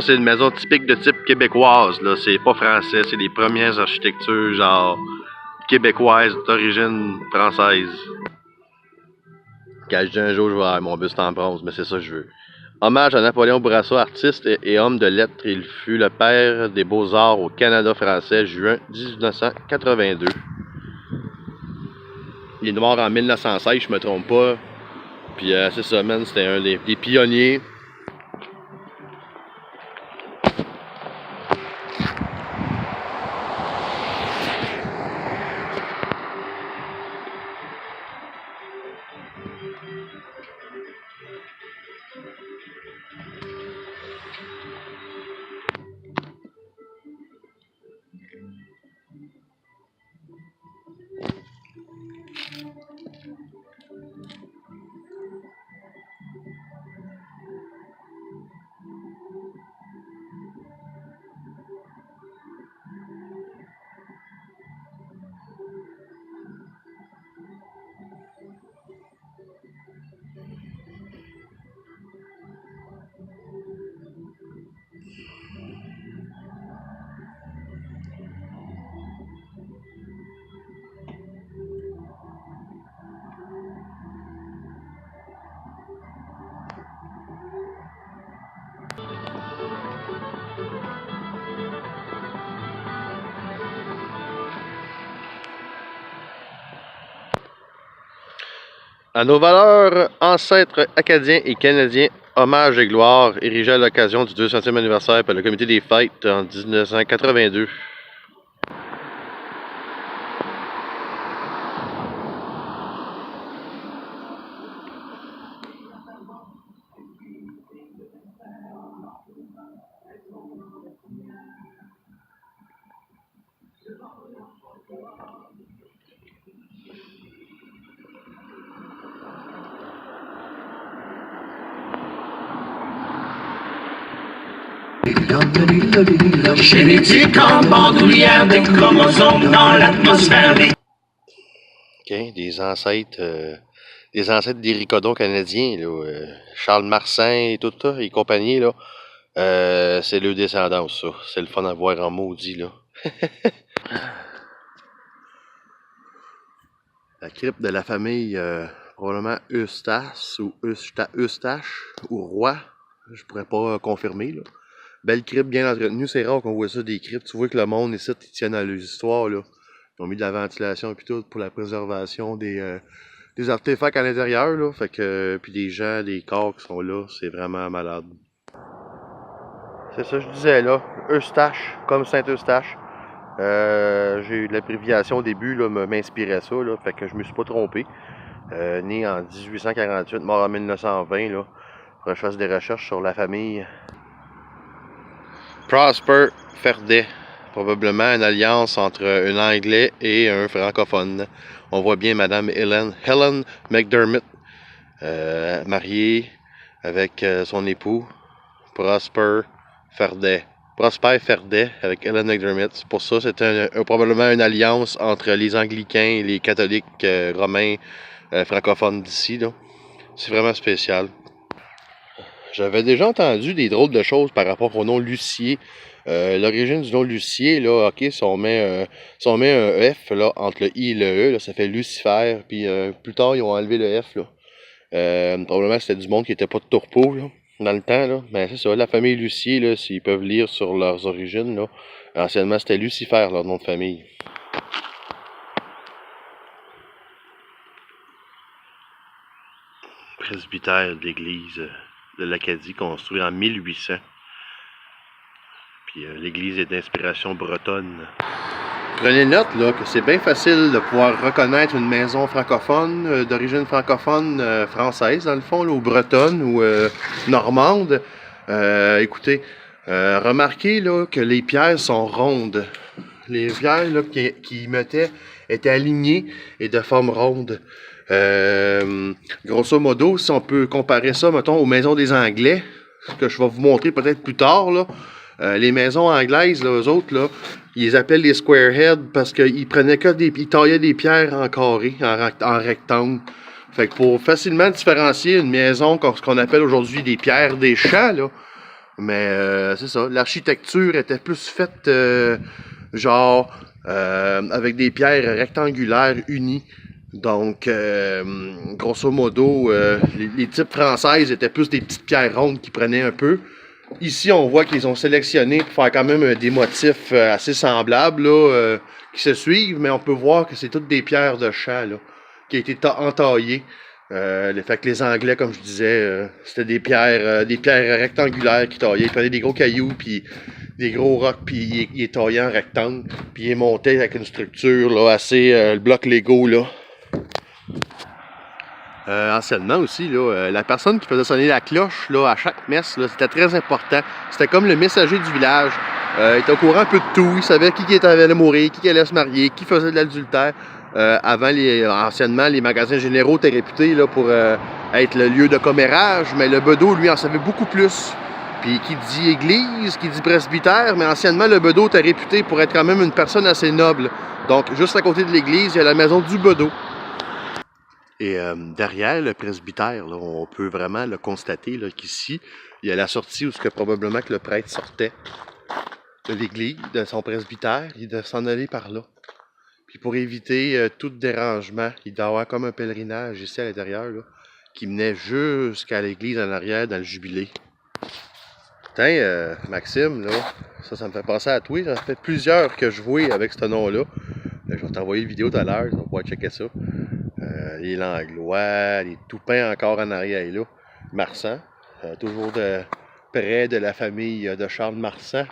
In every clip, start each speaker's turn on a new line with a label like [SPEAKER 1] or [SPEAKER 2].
[SPEAKER 1] Ça, c'est une maison typique de type québécoise, là. C'est pas français, c'est les premières architectures, genre, québécoises d'origine française. Quand je dis un jour, je vais avoir mon buste en bronze, mais c'est ça que je veux. Hommage à Napoléon Bourassa, artiste et homme de lettres. Il fut le père des beaux-arts au Canada français, juin 1982. Il est mort en 1916, je me trompe pas. Puis c'est ça, man, c'était un des pionniers. À nos valeurs ancêtres acadiens et canadiens, hommage et gloire, érigé à l'occasion du 200e anniversaire par le Comité des Fêtes en 1982.
[SPEAKER 2] Génétique en bandoulière des chromosomes dans l'atmosphère des...
[SPEAKER 1] Okay, des ancêtres des ricodons canadiens, là, Charles Marsin et tout ça, et compagnie, là. C'est le descendance, ça. C'est le fun à voir en maudit, là. La crypte de la famille, probablement Eustache ou Eustache ou Roy. Je pourrais pas confirmer, là. Belle crypte bien entretenue, c'est rare qu'on voit ça des cryptes. Tu vois que le monde ici, ils tiennent à leurs histoires, là. Ils ont mis de la ventilation et tout pour la préservation des artefacts à l'intérieur, là. Fait que, puis des gens, des corps qui sont là, c'est vraiment malade. C'est ça que je disais, là. Eustache, comme Saint-Eustache. J'ai eu de l'abréviation au début, là, m'inspirait ça, là. Fait que je me suis pas trompé. Né en 1848, mort en 1920, là. Faudrait que je fasse des recherches sur la famille. Prosper Ferdet, probablement une alliance entre un Anglais et un francophone. On voit bien Madame Helen McDermott, mariée avec son époux Prosper Ferdet. Prosper Ferdet avec Helen McDermott. Pour ça, c'est probablement une alliance entre les Anglicains et les catholiques romains francophones d'ici. C'est vraiment spécial. J'avais déjà entendu des drôles de choses par rapport au nom Lucier. L'origine du nom Lucier, là, ok, si on met un F là, entre le I et le E, là, ça fait Lucifer. Puis plus tard, ils ont enlevé le F. Là. Probablement c'était du monde qui était pas de tourpeau là, dans le temps. Là. Mais c'est ça, la famille Lucier, là, s'ils peuvent lire sur leurs origines, là, anciennement c'était Lucifer, leur nom de famille. Presbytère de l'église de l'Acadie, construit en 1800. Puis l'église est d'inspiration bretonne. Prenez note là, que c'est bien facile de pouvoir reconnaître une maison francophone, d'origine francophone française dans le fond, là, ou bretonne, ou normande. Écoutez, remarquez là, que les pierres sont rondes. Les pierres là, qui mettaient étaient alignées et de forme ronde. Grosso modo, si on peut comparer ça, mettons, aux maisons des Anglais, que je vais vous montrer peut-être plus tard, là, les maisons anglaises, là, eux autres, là, ils les appellent les squareheads parce qu'ils prenaient ils taillaient des pierres en carré, en rectangle. Fait que pour facilement différencier une maison, ce qu'on appelle aujourd'hui des pierres des champs, là, Mais c'est ça, l'architecture était plus faite avec des pierres rectangulaires unies. Donc, grosso modo, les types françaises étaient plus des petites pierres rondes qui prenaient un peu. Ici, on voit qu'ils ont sélectionné pour faire quand même des motifs assez semblables là, qui se suivent, mais on peut voir que c'est toutes des pierres de champ là, qui ont été entaillées. Fait que les Anglais, comme je disais, c'était des pierres rectangulaires qui taillaient. Ils prenaient des gros cailloux, puis des gros rocs, puis ils taillaient en rectangle, puis ils montaient avec une structure là, assez le bloc Lego là. Anciennement aussi, là, la personne qui faisait sonner la cloche là, à chaque messe, là, c'était très important. C'était comme le messager du village. Il était au courant un peu de tout. Il savait qui allait mourir, qui allait se marier, qui faisait de l'adultère. Anciennement, les magasins généraux étaient réputés là, pour être le lieu de commérage, mais le bedeau, lui, en savait beaucoup plus. Puis qui dit église, qui dit presbytère, mais anciennement, le bedeau était réputé pour être quand même une personne assez noble. Donc, juste à côté de l'église, il y a la maison du bedeau. Et derrière le presbytère, là, on peut vraiment le constater qu'ici, il y a la sortie où probablement que le prêtre sortait de l'église, de son presbytère, il doit s'en aller par là. Puis pour éviter tout dérangement, il doit y avoir comme un pèlerinage ici à l'intérieur, là, qui menait jusqu'à l'église en arrière dans le jubilé. Tiens, Maxime, là, ça me fait penser à toi. Ça fait plusieurs que je vois avec ce nom-là. Je vais t'envoyer une vidéo tout à l'heure, on va pouvoir checker ça. Les Langlois, les Toupins encore en arrière là. Marsan, toujours près de la famille de Charles Marsan.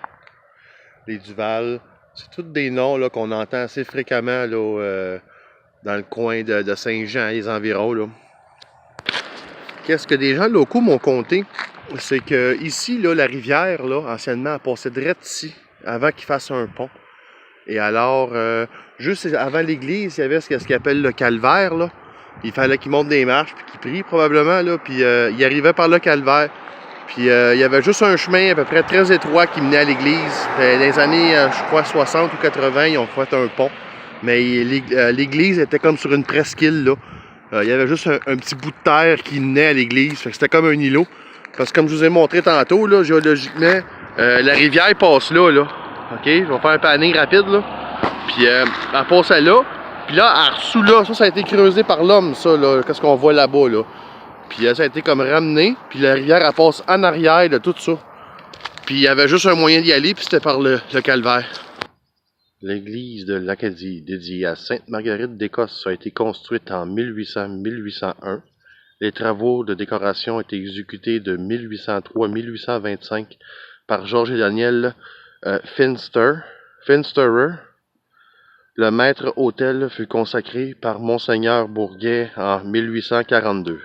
[SPEAKER 1] Les Duval, c'est tous des noms là, qu'on entend assez fréquemment là, dans le coin de Saint-Jean et les environs. Là. Qu'est-ce que des gens locaux m'ont conté? C'est que ici, là, la rivière, là, anciennement, elle passait direct ici, avant qu'il fasse un pont. Et alors, juste avant l'église, il y avait ce qu'ils appellent le calvaire, là. Il fallait qu'il monte des marches, puis qu'il prie probablement, là, puis il arrivait par le calvaire. Puis il y avait juste un chemin à peu près très étroit qui menait à l'église. Dans les années, je crois, 60 ou 80, ils ont fait un pont. Mais l'église était comme sur une presqu'île, là. Il y avait juste un petit bout de terre qui menait à l'église. Fait que c'était comme un îlot. Parce que comme je vous ai montré tantôt, là, géologiquement, la rivière passe là, là. OK? Je vais faire un panning rapide, là. Puis elle passe là. Puis là, elle ressous là. Ça a été creusé par l'homme, ça, là. Qu'est-ce qu'on voit là-bas, là. Puis ça a été comme ramené. Puis la rivière, elle passe en arrière de tout ça. Puis il y avait juste un moyen d'y aller, puis c'était par le calvaire. L'église de l'Acadie, dédiée à Sainte Marguerite d'Écosse, a été construite en 1800-1801. Les travaux de décoration ont été exécutés de 1803 à 1825 par George et Daniel Finsterer. Le maître-autel fut consacré par Monseigneur Bourguet en 1842.